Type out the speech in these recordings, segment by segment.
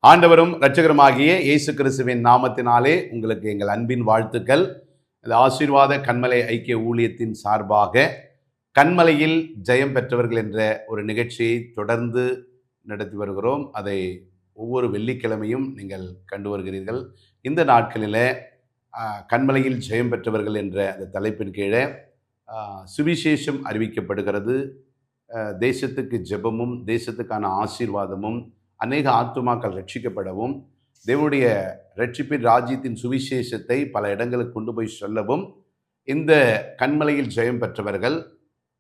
ஆண்டவரும் இரட்சகருமாகிய இயேசு கிறிஸ்துவின் நாமத்தினாலே உங்களுக்கு எங்கள் அன்பின் வாழ்த்துக்கள். இந்த ஆசீர்வாத கண்மலை ஐக்கிய ஊழியத்தின் சார்பாக கண்மலையில் ஜெயம் பெற்றவர்கள் என்ற ஒரு நிகழ்ச்சியை தொடர்ந்து நடத்தி வருகிறோம். அதை ஒவ்வொரு வெள்ளிக்கிழமையும் நீங்கள் கண்டு வருகிறீர்கள். இந்த நாட்களில் கண்மலையில் ஜெயம் பெற்றவர்கள் என்ற அந்த தலைப்பின் கீழே சுவிசேஷம் அறிவிக்கப்படுகிறது. தேசத்துக்கு ஜெபமும் தேசத்துக்கான ஆசீர்வாதமும் அநேக ஆத்துமாக்கள் ரட்சிக்கப்படவும் தேவனுடைய ரட்சிப்பின் ராஜ்யத்தின் சுவிசேஷத்தை பல இடங்களுக்கு கொண்டு போய் சொல்லவும் இந்த கண்மலையில் ஜெயம் பெற்றவர்கள்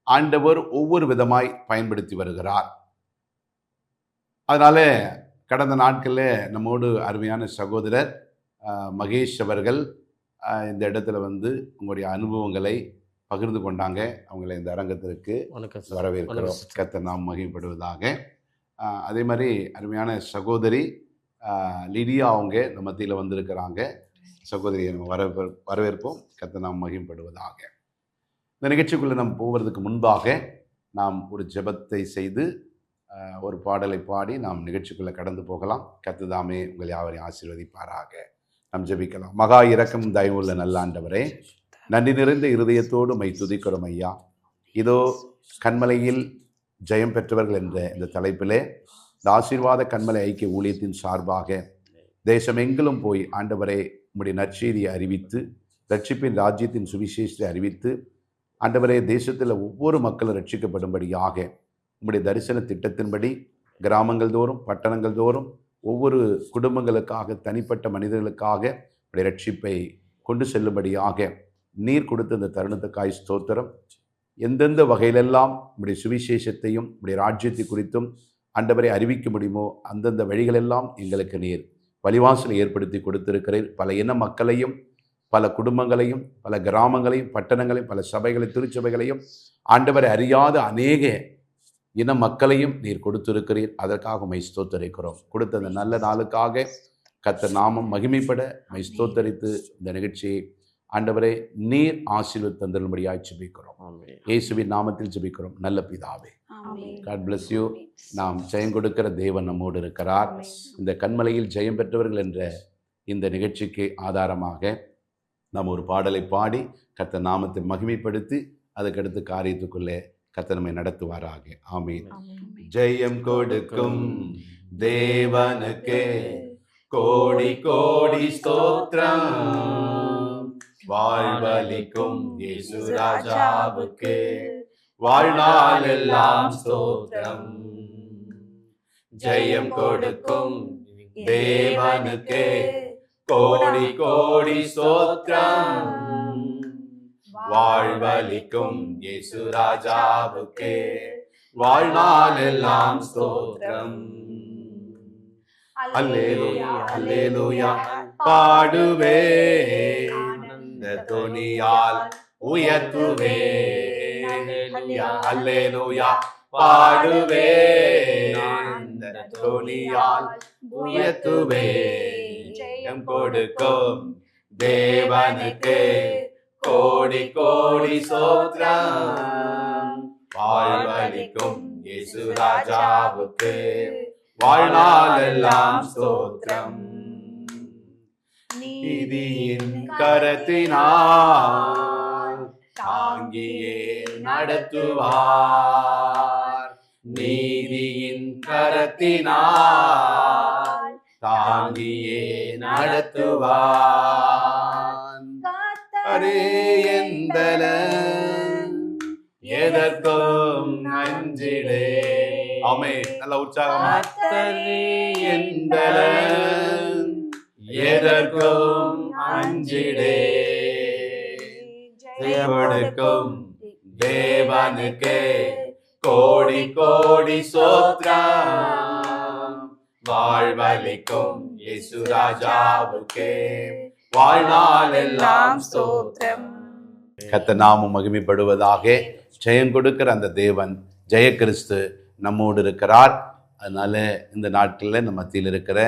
ஆண்டவர் ஒவ்வொரு விதமாய் பயன்படுத்தி வருகிறார். அதனால கடந்த நாட்களில் நம்மோடு அருமையான சகோதரர் மகேஷ் அவர்கள் இந்த இடத்துல உங்களுடைய அனுபவங்களை பகிர்ந்து கொண்டாங்க. அவங்களை இந்த அரங்கத்திற்கு வரவேற்கிறோம். கர்த்தர் நாம் மகிமைப்படுவதாக. அதே மாதிரி அருமையான சகோதரி லிடியா அவங்க நம்ம மத்தியில் வந்திருக்கிறாங்க. சகோதரியை நம்ம வரவேற்போம். கர்த்தர் நாம் மகிமைப்படுவதாக. இந்த நிகழ்ச்சிக்குள்ளே நாம் போவதற்கு முன்பாக நாம் ஒரு ஜெபத்தை செய்து ஒரு பாடலை பாடி நாம் நிகழ்ச்சிக்குள்ளே கடந்து போகலாம். கர்த்தர் தாமே உங்கள் யாவரையும் ஆசீர்வதிப்பாராக. நாம் ஜெபிக்கலாம். மகா இரக்கம் தயவுள்ள நல்ல ஆண்டவரே, நன்றி நிறைந்த இருதயத்தோடு மை துதிக்கிறோம் ஐயா. இதோ கண்மலையில் ஜெயம் பெற்றவர்கள் என்ற இந்த தலைப்பிலே இந்த ஆசீர்வாத கண்மலை ஐக்கிய ஊழியத்தின் சார்பாக தேசமெங்கிலும் போய் ஆண்டவரை உம்முடைய நற்செய்தியை அறிவித்து ரட்சிப்பின் ராஜ்யத்தின் சுவிசேஷத்தை அறிவித்து ஆண்டவரே தேசத்தில் ஒவ்வொரு மக்களும் ரட்சிக்கப்படும்படியாக உம்முடைய தரிசன திட்டத்தின்படி கிராமங்கள் தோறும் பட்டணங்கள் தோறும் ஒவ்வொரு குடும்பங்களுக்காக தனிப்பட்ட மனிதர்களுக்காக உம்முடைய ரட்சிப்பை கொண்டு செல்லும்படியாக நீர் கொடுத்த இந்த தருணத்துக்காய் ஸ்தோத்திரம். எந்தெந்த வகையிலெல்லாம் உம்முடைய சுவிசேஷத்தையும் உம்முடைய ராஜ்யத்தை குறித்தும் ஆண்டவரை அறிவிக்க முடியுமோ அந்தந்த வழிகளெல்லாம் எங்களுக்கு நீர் வழிவாசலை ஏற்படுத்தி கொடுத்திருக்கிறீர். பல இன மக்களையும் பல குடும்பங்களையும் பல கிராமங்களையும் பட்டணங்களையும் பல சபைகளையும் திருச்சபைகளையும் ஆண்டவரை அறியாத அநேக இன மக்களையும் நீர் கொடுத்திருக்கிறீர். அதற்காக மை ஸ்தோத்தரிக்கிறோம். கொடுத்த அந்த நல்ல நாளுக்காக கர்த்தர் நாமம் மகிமைப்பட மை ஸ்தோத்தரித்து இந்த நிகழ்ச்சியை ஆண்டவரே நீர் ஆசீர்வாதம் தந்தரும்படியாய் ஜெபிக்கிறோம். இயேசுவின் நாமத்தில் ஜெபிக்கிறோம் நல்ல பிதாவே. God bless you. நாம் ஜெயம் கொடுக்கிற தேவன் நம்மோடு இருக்கிறார். இந்த கண்மலையில் ஜெயம் பெற்றவர்கள் என்ற இந்த நிகழ்ச்சிக்கு ஆதாரமாக நாம் ஒரு பாடலை பாடி கர்த்தர் நாமத்தை மகிமைப்படுத்தி அதுக்கடுத்து காரியத்துக்குள்ளே கர்த்தர் நம்மை நடத்துவாராக. ஆமீன். ஜெயம் கொடுக்கும் தேவனுக்கு கோடி கோடி ஸ்தோத்திரம். வாழ்வளிக்கும் இயேசு ராஜாவுக்கு வாழ்நாள் எல்லாம் ஸ்தோத்திரம். ஜெயம் கொடுக்கும் தேவனுக்கு கோடி கோடி ஸ்தோத்திரம். வாழ்வளிக்கும் இயேசு ராஜாவுக்கு வாழ்நாள் எல்லாம் ஸ்தோத்திரம். அல்லேலூயா அல்லேலூயா பாடுவே தொனியால் உயர்த்துவே. அல்லேலூயா பாடுவே தொனியால் உயர்த்துவே. ஜெயம் கொடுக்கும் தேவனுக்கு கோடி கோடி ஸ்தோத்திரம். வாழ்வளிக்கும் இயேசு ராஜாவுக்கு வாழ்நாள் எல்லாம் ஸ்தோத்திரம். நீதியின் கரத்தினால் தாங்கியே நடத்துவார். நீதியின் கரத்தினால் தாங்கியே நடத்துவார். அரே எந்தலன் எதற்கும் அஞ்சிடே. ஆமே, நல்ல உற்சாகமா. எந்தலன் எதற்கும் அஞ்சிடே. கொடுக்கும் தேவனுக்கு கோடி கோடி ஸ்தோத்திரம். வாழ்வளிக்கும் இயேசு ராஜாவுக்கு வாழ்நாள் எல்லாம் ஸ்தோத்திரம். கர்த்தர் நாமம் மகிமைப்படுவதாக. ஜெயம் கொடுக்கிற அந்த தேவன் ஜெய கிறிஸ்து நம்மோடு இருக்கிறார். அதனால இந்த நாட்களில் நம்ம மத்தியில் இருக்கிற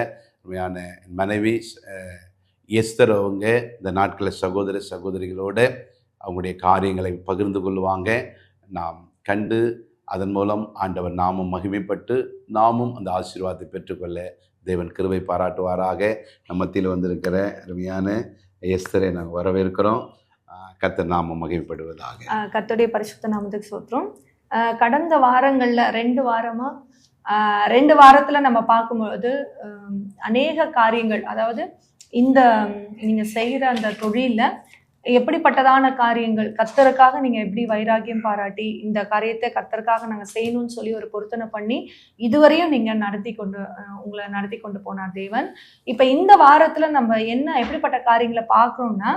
உண்மையான மனைவி எஸ்தர் அவங்க இந்த நாட்களில் சகோதரிகளோடு அவங்களுடைய காரியங்களை பகிர்ந்து கொள்வாங்க. நாம் கண்டு அதன் மூலம் ஆண்டவர் நாமும் மகிமைப்பட்டு நாமும் அந்த ஆசீர்வாதத்தை பெற்றுக்கொள்ள தேவன் கிருபை பாராட்டுவாராக. நம்ம மத்தியில் வந்திருக்கிற அருமையான எஸ்தரை நாங்கள் வரவேற்கிறோம். கர்த்தர் நாமம் மகிமைப்படுவதாக. கர்த்தருடைய பரிசுத்த நாமத்துக்கு ஸ்தோத்திரம். கடந்த வாரங்களில் 2 வாரத்தில் நம்ம பார்க்கும்பொழுது அநேக காரியங்கள், அதாவது இந்த நீங்கள் செய்கிற அந்த தொழிலில் எப்படிப்பட்டதான காரியங்கள், கர்த்தருக்காக நீங்கள் எப்படி வைராக்கியம் பாராட்டி இந்த காரியத்தை கர்த்தருக்காக நாங்கள் செய்யணும்னு சொல்லி ஒரு பொருத்தனை பண்ணி இதுவரையும் நீங்கள் உங்களை நடத்தி கொண்டு போனார் தேவன். இப்போ இந்த வாரத்தில் நம்ம எப்படிப்பட்ட காரியங்களை பார்க்கணும்னா,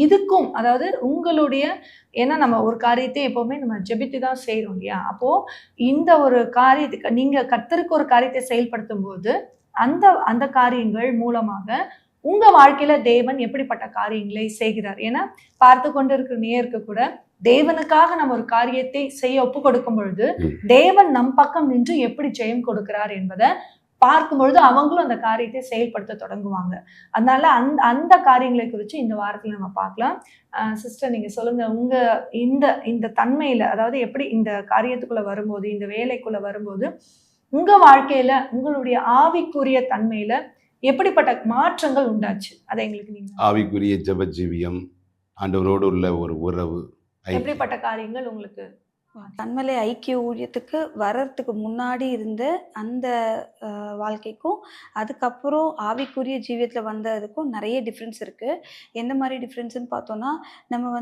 இதுக்கும் அதாவது உங்களுடைய, ஏன்னா நம்ம ஒரு காரியத்தை எப்போவுமே நம்ம ஜெபித்து தான் செய்கிறோம் இல்லையா? அப்போது இந்த ஒரு காரியத்துக்கு நீங்கள் கர்த்தருக்கு ஒரு காரியத்தை செயல்படுத்தும் போது அந்த காரியங்கள் மூலமாக உங்கள் வாழ்க்கையில் தேவன் எப்படிப்பட்ட காரியங்களை செய்கிறார். ஏன்னா பார்த்து கொண்டு இருக்கிற நேருக்கு கூட தேவனுக்காக நம்ம ஒரு காரியத்தை செய்ய ஒப்பு கொடுக்கும் பொழுது தேவன் நம் பக்கம் நின்று எப்படி ஜெயம் கொடுக்கிறார் என்பதை பார்க்கும் பொழுது அவங்களும் அந்த காரியத்தை செயல்படுத்த தொடங்குவாங்க. அதனால அந்த காரியங்களை குறித்து இந்த வாரத்தில் நம்ம பார்க்கலாம். சிஸ்டர், நீங்க சொல்லுங்க, உங்க இந்த தன்மையில, அதாவது எப்படி இந்த காரியத்துக்குள்ள வரும்போது, இந்த வேலைக்குள்ள வரும்போது உங்க வாழ்க்கையில உங்களுடைய ஆவிக்குரிய தன்மையில எப்படிப்பட்ட மாற்றங்கள் உண்டாச்சு, அதை எங்களுக்கு நீங்க. ஆவிக்குரிய ஜெபஜீவியம், ஆண்டவரோடு உள்ள ஒரு உறவு, எப்படிப்பட்ட காரியங்கள் உங்களுக்கு? தன்மலை ஐக்கிய ஊழியத்துக்கு வர்றதுக்கு முன்னாடி இருந்த அந்த வாழ்க்கைக்கும் அதுக்கப்புறம் ஆவிக்குரிய ஜீவியத்தில் வந்ததுக்கும் நிறைய டிஃப்ரென்ஸ் இருக்குது. எந்த மாதிரி டிஃப்ரென்ஸ்ன்னு பார்த்தோன்னா, நம்ம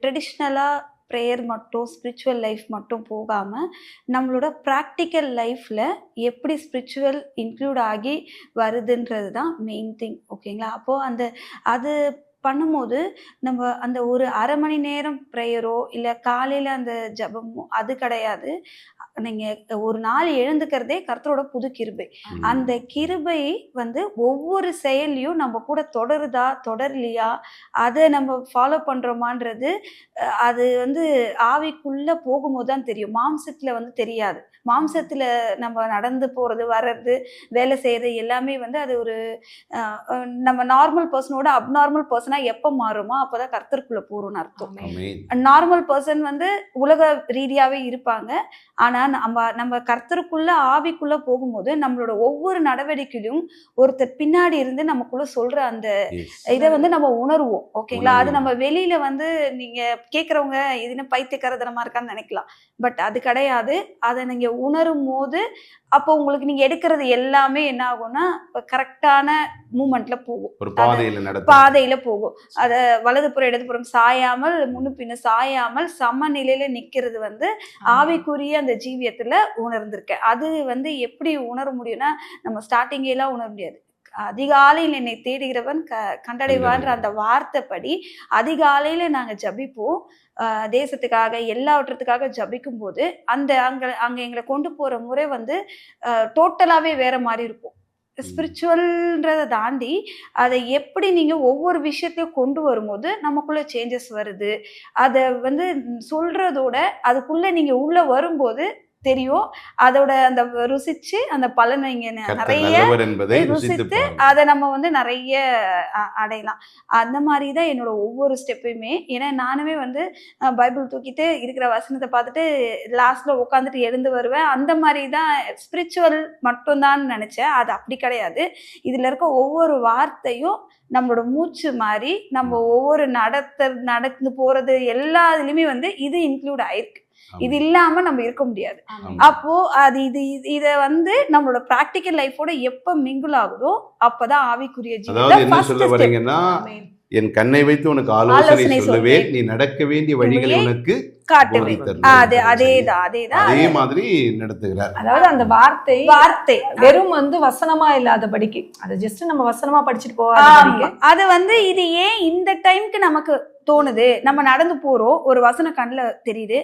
ட்ரெடிஷ்னலாக ப்ரேயர் மட்டும், ஸ்பிரிச்சுவல் லைஃப் மட்டும் போகாமல் நம்மளோட ப்ராக்டிக்கல் லைஃப்பில் எப்படி ஸ்பிரிச்சுவல் இன்க்ளூட் ஆகி வருதுன்றது தான் மெயின் திங். ஓகேங்களா? அப்போது அது பண்ணும்போது நம்ம அந்த ஒரு அரை மணி நேரம் ப்ரேயரோ இல்லை காலையில் அந்த ஜபமோ அது கிடையாது. நீங்கள் ஒரு நாள் எழுந்துக்கிறதே கர்த்தரோட புது கிருபை. அந்த கிருபை ஒவ்வொரு செயல்லையும் நம்ம கூட தொடரலையா, அதை நம்ம ஃபாலோ பண்ணுறோமான்றது அது ஆவிக்குள்ளே போகும்போது தான் தெரியும். மாம்சத்தில் தெரியாது. மாம்சத்தில் நம்ம நடந்து போகிறது, வர்றது, வேலை செய்கிறது எல்லாமே அது ஒரு நம்ம நார்மல் பர்சனோட அப்நார்மல் பர்சனாக எப்போ மாறுமோ அப்போ தான் கர்த்தருக்குள்ளே போகிறோம்னு அர்த்தம். நார்மல் பர்சன் உலக ரீதியாகவே இருப்பாங்க. ஆனால் நம்ம கர்த்தருக்குள்ள ஆவிக்குள்ள போகும்போது நம்மளோட ஒவ்வொரு நடவடிக்கையிலும் ஒருத்தர் பின்னாடி இருந்து நமக்குள்ள சொல்ற அந்த இதை நம்ம உணர்வோம். ஓகேங்களா? அது நம்ம வெளியில நீங்க கேட்கறவங்க இதுன்னு பைத்தியக்காரத்தனமா இருக்கான்னு நினைக்கலாம். பட் அது கிடையாது. அதை நீங்க உணரும் போது அப்போ உங்களுக்கு நீங்க எடுக்கிறது எல்லாமே என்ன ஆகும்னா கரெக்டான மூமெண்ட்ல போகும், பாதையில போகும். அதை வலதுபுறம் இடதுபுறம் சாயாமல், முன்னு பின்ன சாயாமல் சமநிலையில நிக்கிறது ஆவிக்குரிய அந்த ஜீவியத்துல உணர்ந்திருக்கேன். அது எப்படி உணர முடியும்னா, நம்ம ஸ்டார்டிங்கெல்லாம் உணர முடியாது. அதிகாலையில் என்னை தேடுகிறவன் கண்டடைவான்ற அந்த வார்த்தைப்படி அதிகாலையில நாங்க ஜபிப்போம். தேசத்துக்காக எல்லாவற்றத்துக்காக ஜபிக்கும் போது அங்க எங்களை கொண்டு போற முறை டோட்டலாவே வேற மாதிரி இருக்கும். ஸ்பிரிச்சுவல்ன்றதை தாண்டி அதை எப்படி நீங்கள் ஒவ்வொரு விஷயத்தையும் கொண்டு வரும்போது நமக்குள்ளே சேஞ்சஸ் வருது. அதை சொல்கிறதோட அதுக்குள்ளே நீங்கள் உள்ளே வரும்போது தெரியும். அதோட அந்த ருசிச்சு அந்த பலனை இங்கே நிறைய ருசித்து அதை நம்ம நிறைய அடையலாம். அந்த மாதிரி தான் என்னோட ஒவ்வொரு ஸ்டெப்பையுமே. ஏன்னா நானுமே பைபிள் தூக்கிட்டு இருக்கிற வசனத்தை பார்த்துட்டு லாஸ்ட்ல உட்காந்துட்டு எழுந்து வருவேன். அந்த மாதிரி தான் ஸ்பிரிச்சுவல் மட்டும்தான் நினைச்சேன். அது அப்படி கிடையாது. இதுல இருக்க ஒவ்வொரு வார்த்தையும் நம்மளோட மூச்சு மாதிரி நம்ம ஒவ்வொரு நடந்து போறது எல்லாத்துலயுமே இது இன்க்ளூட் ஆயிருக்கு. இது இல்லாம நம்ம இருக்க முடியாது. அப்போ அது இத நம்மளோட பிராக்டிக்கல் லைஃபோட எப்ப மிங்கிள் ஆகுதோ அப்பதான் ஆவிக்குரிய ஜீவியம். என் கண்ணை வைத்து உனக்கு ஆலோசனை சொல்லுவேன், நீ நடக்க வேண்டிய வழிகளை உனக்கு காட்டுவேன். அதே மாதிரி நடத்துகிறார். அதாவது அந்த வார்த்தை வெறும் வசனமா இல்லாதபடிக்கு, அது ஜஸ்ட் நம்ம வசனமா படிச்சுட்டு போவாங்க. அது இது ஏன் இந்த டைம்க்கு நமக்கு தோணுது, நம்ம நடந்து போறோம், ஒரு வசனம் கண்ணில் தெரியுது,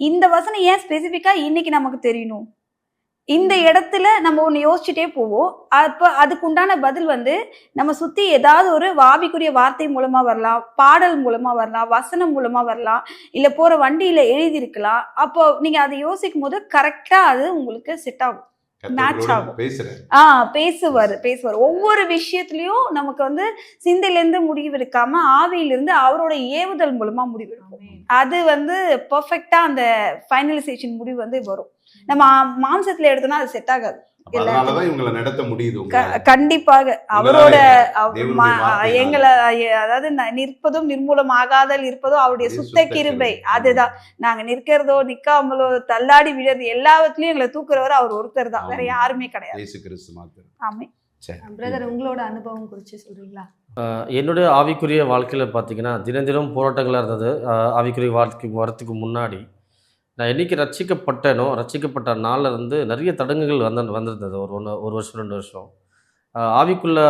இந்த வசனம் ஏன் ஸ்பெசிஃபிக்கா இன்னைக்கு நமக்கு தெரியணும்? இந்த இடத்துல நம்ம ஒன்று யோசிச்சுட்டே போவோம். அப்போ அதுக்கு உண்டான பதில் நம்ம சுற்றி ஏதாவது ஒரு ஆவிக்குரிய வார்த்தை மூலமாக வரலாம், பாடல் மூலமாக வரலாம், வசனம் மூலமாக வரலாம், இல்லை போகிற வண்டியில் எழுதியிருக்கலாம். அப்போ நீங்கள் அதை யோசிக்கும் போது கரெக்டாக அது உங்களுக்கு செட் ஆகும். மேட்ச் ஆகும். பேசுறேன் பேசுவார் ஒவ்வொரு விஷயத்துலயும் நமக்கு வந்து சிந்தையில இருந்து முடிவு எடுக்காம ஆவியிலிருந்து அவரோட ஏவுதல் மூலமா முடிவு எடுக்கும். அது வந்து பெர்ஃபெக்ட்டா அந்த ஃபைனலைசேஷன் முடிவு வந்து வரும். நம்ம மாம்சத்துல எடுத்தோம்னா அது செட் ஆகாது. அதனாலதான் இவங்களை நடத்த முடியுது. கண்டிப்பாக அவரோட எங்களை அதாவது நிற்பதும் நிர்மூலமாகாதல் இருப்பதும் அவருடைய சுத்த கிருபை. அதுதான் நாங்க நிற்கிறதோ நிக்காமலோ தள்ளாடி விழுறது எல்லாத்துலயும் எங்களை தூக்குறவர் அவர் ஒருத்தர் தான், வேற யாருமே கிடையாது. ஆமே. பிரதர், உங்களோட அனுபவம் குறித்து சொல்றீங்களா? என்னுடைய ஆவிக்குரிய வாழ்க்கையில் பார்த்தீங்கன்னா தினம் தினமும் போராட்டங்களாக இருந்தது. ஆவிக்குரிய வாழ்க்கைக்கு வரத்துக்கு முன்னாடி நான் என்றைக்கு ரட்சிக்கப்பட்டேனோ ரட்சிக்கப்பட்ட நாளில் இருந்து நிறைய தடங்குகள் வந்திருந்தது. ஒரு வருஷம் 2 வருஷம் ஆவிக்குள்ளே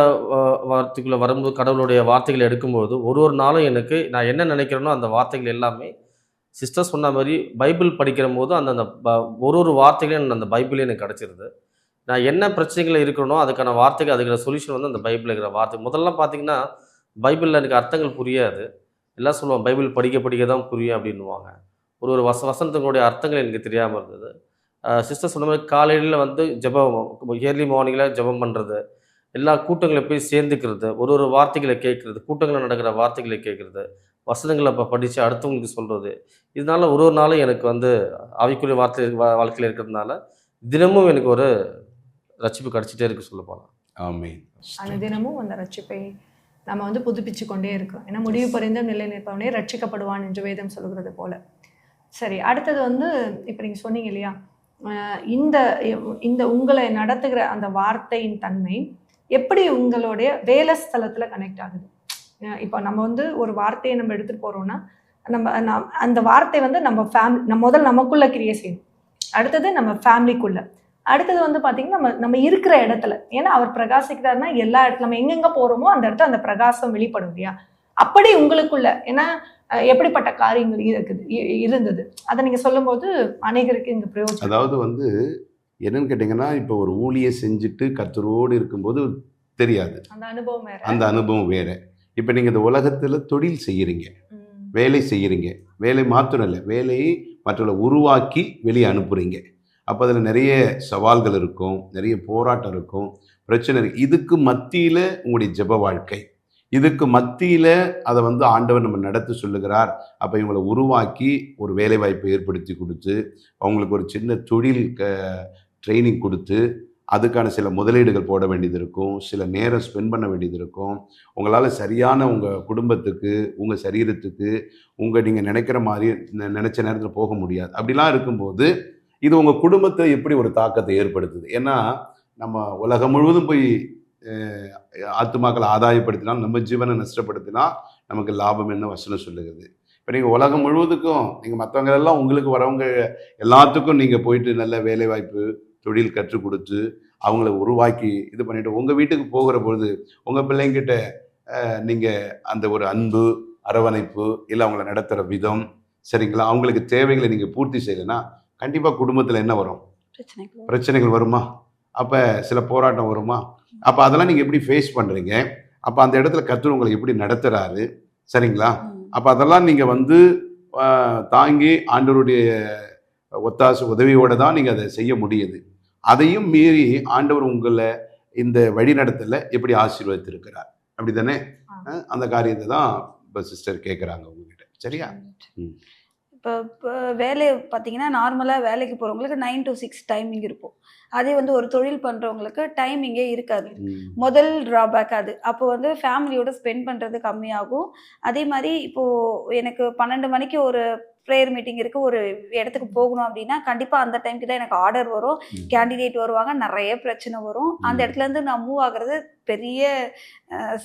வார்த்தைக்குள்ளே வரும்போது கடவுளுடைய வார்த்தைகளை எடுக்கும்போது ஒரு நாளும் எனக்கு நான் என்ன நினைக்கிறேனோ அந்த வார்த்தைகள் எல்லாமே சிஸ்டர் சொன்ன மாதிரி பைபிள் படிக்கிற போது அந்த ஒரு வார்த்தைகளையும் அந்த பைபிளே எனக்கு கிடச்சிருது. நான் என்ன பிரச்சனைகள் இருக்கிறனோ அதுக்கான வார்த்தைகள் அதுக்கான சொல்யூஷன் வந்து அந்த பைபிளில் இருக்கிற வார்த்தை. முதல்லாம் பார்த்தீங்கன்னா பைபிளில் எனக்கு அர்த்தங்கள் புரியாது. எல்லாம் சொல்லுவாங்க பைபிள் படிக்க தான் புரியும் அப்படின்வாங்க. ஒரு வசனத்தினுடைய அர்த்தங்கள் எனக்கு தெரியாமல் இருந்தது. சிஸ்டர் சொன்ன மாதிரி காலையில் வந்து ஜெபம், இயர்லி மார்னிங்கில் ஜெபம் பண்ணுறது, எல்லா கூட்டங்களை போய் சேர்ந்துக்கிறது, ஒரு வார்த்தைகளை கேட்குறது, கூட்டங்களில் நடக்கிற வார்த்தைகளை கேட்குறது, வசனங்களை படித்து அடுத்தவங்களுக்கு சொல்கிறது. இதனால ஒரு நாளும் எனக்கு வந்து ஆவிக்குரிய வாழ்க்கையில் இருக்கிறதுனால தினமும் எனக்கு ஒரு ரட்சிப்பு கிடச்சிட்டே இருக்கு சொல்ல போகலாம். ஆமென். தினமும் அந்த ரட்சிப்பை நம்ம வந்து புதுப்பிச்சு கொண்டே இருக்கோம். ஏன்னா முடிவு பரிந்தும் நிலை நிற்பவனே ரட்சிக்கப்படுவான் என்று வேதம் சொல்கிறது போல. சரி, அடுத்தது வந்து இப்போ நீங்கள் சொன்னீங்க இல்லையா, இந்த உங்களை நடத்துகிற அந்த வார்த்தையின் தன்மை எப்படி உங்களுடைய வேலை ஸ்தலத்தில் கனெக்ட் ஆகுது? இப்போ நம்ம வந்து ஒரு வார்த்தையை நம்ம எடுத்துகிட்டு போகிறோம்னா அந்த வார்த்தை வந்து நம்ம முதல்ல நமக்குள்ளே கிரியை செய்யணும், அடுத்தது நம்ம ஃபேமிலிக்குள்ளே, அடுத்தது வந்து பார்த்திங்கன்னா நம்ம இருக்கிற இடத்துல. ஏன்னா அவர் பிரகாசிக்கிறாருன்னா எல்லா இடத்துல நம்ம எங்கெங்கே போகிறோமோ அந்த இடத்துல அந்த பிரகாசம் வெளிப்படும் இல்லையா? அப்படி உங்களுக்குள்ள ஏன்னா எப்படிப்பட்ட காரியங்கள் இருந்தது அதை நீங்க சொல்லும்போது அநேகருக்கு இந்த பிரயோஜனம். அதாவது வந்து என்னன்னு கேட்டீங்கன்னா, இப்போ ஒரு ஊழியை செஞ்சுட்டு கர்த்தரோடு இருக்கும்போது தெரியாது, அந்த அனுபவம் வேற. இப்போ நீங்க இந்த உலகத்துல தொழில் செய்யறீங்க, வேலை செய்யறீங்க, வேலை மாத்திரம் இல்லை, வேலையை மற்றவர்களை உருவாக்கி வெளியே அனுப்புறீங்க. அப்போ அதில் நிறைய சவால்கள் இருக்கும், நிறைய போராட்டம் இருக்கும், பிரச்சனை இருக்கு. இதுக்கு மத்தியில உங்களுடைய ஜெப வாழ்க்கை, இதுக்கு மத்தியில் அதை வந்து ஆண்டவர் நம்ம நடத்த சொல்லுகிறார். அப்போ இவங்களை உருவாக்கி ஒரு வேலைவாய்ப்பை ஏற்படுத்தி கொடுத்து அவங்களுக்கு ஒரு சின்ன தொழில் ட்ரைனிங் கொடுத்து அதுக்கான சில முதலீடுகள் போட வேண்டியது இருக்கும், சில நேரம் ஸ்பெண்ட் பண்ண வேண்டியது இருக்கும். உங்களால் சரியான உங்கள் குடும்பத்துக்கு, உங்கள் சரீரத்துக்கு, நீங்கள் நினைக்கிற மாதிரி நினச்ச நேரத்தில் போக முடியாது. அப்படிலாம் இருக்கும்போது இது உங்கள் குடும்பத்தை எப்படி ஒரு தாக்கத்தை ஏற்படுத்துது? ஏன்னா நம்ம உலகம் முழுவதும் போய் ஆத்துமாக்களை ஆதாயப்படுத்தினால், நம்ம ஜீவனை நஷ்டப்படுத்தினா நமக்கு லாபம் என்ன வசனம் சொல்லுகிறது. இப்போ நீங்கள் உலகம் முழுவதுக்கும் நீங்கள் மற்றவங்க எல்லாம் உங்களுக்கு வரவங்க எல்லாத்துக்கும் நீங்கள் போயிட்டு நல்ல வேலை வாய்ப்பு தொழில் கற்றுக் கொடுத்து அவங்கள உருவாக்கி இது பண்ணிவிட்டு உங்கள் வீட்டுக்கு போகிற பொழுது உங்கள் பிள்ளைங்கிட்ட நீங்கள் அந்த ஒரு அன்பு அரவணைப்பு இல்லை அவங்கள நடத்துகிற விதம் சரிங்களா, அவங்களுக்கு தேவைகளை நீங்கள் பூர்த்தி செய்யலைன்னா கண்டிப்பாக குடும்பத்தில் என்ன வரும்? பிரச்சனைகள் வருமா? அப்போ சில போராட்டம் வருமா? அப்போ அதெல்லாம் நீங்கள் எப்படி ஃபேஸ் பண்ணுறீங்க? அப்போ அந்த இடத்துல கர்த்தர் உங்களை எப்படி நடத்துகிறாரு சரிங்களா? அப்போ அதெல்லாம் நீங்கள் வந்து தாங்கி ஆண்டவருடைய ஒத்தாசை உதவியோடு தான் நீங்கள் அதை செய்ய முடியுது. அதையும் மீறி ஆண்டவர் உங்களை இந்த வழி நடத்தல எப்படி ஆசீர்வதித்திருக்கிறார், அப்படி தானே? அந்த காரியத்தை தான் இப்போ சிஸ்டர் கேட்குறாங்க உங்ககிட்ட. சரியா? இப்போ வேலை பார்த்தீங்கன்னா நார்மலாக வேலைக்கு போகிறவங்களுக்கு 9 to 6 டைமிங் இருக்கும். அதே வந்து ஒரு தொழில் பண்ணுறவங்களுக்கு டைமிங்கே இருக்காது. முதல் ட்ராபேக் அது. அப்போ வந்து ஃபேமிலியோட ஸ்பெண்ட் பண்ணுறது கம்மியாகும். அதே மாதிரி இப்போது எனக்கு 12 மணிக்கு ஒரு ப்ரேயர் மீட்டிங் இருக்குது, ஒரு இடத்துக்கு போகணும் அப்படின்னா கண்டிப்பாக அந்த டைமுக்கு தான் எனக்கு ஆர்டர் வரும், கேண்டிடேட் வருவாங்க, நிறைய பிரச்சனை வரும். அந்த இடத்துலேருந்து நான் மூவ் ஆகுறது பெரிய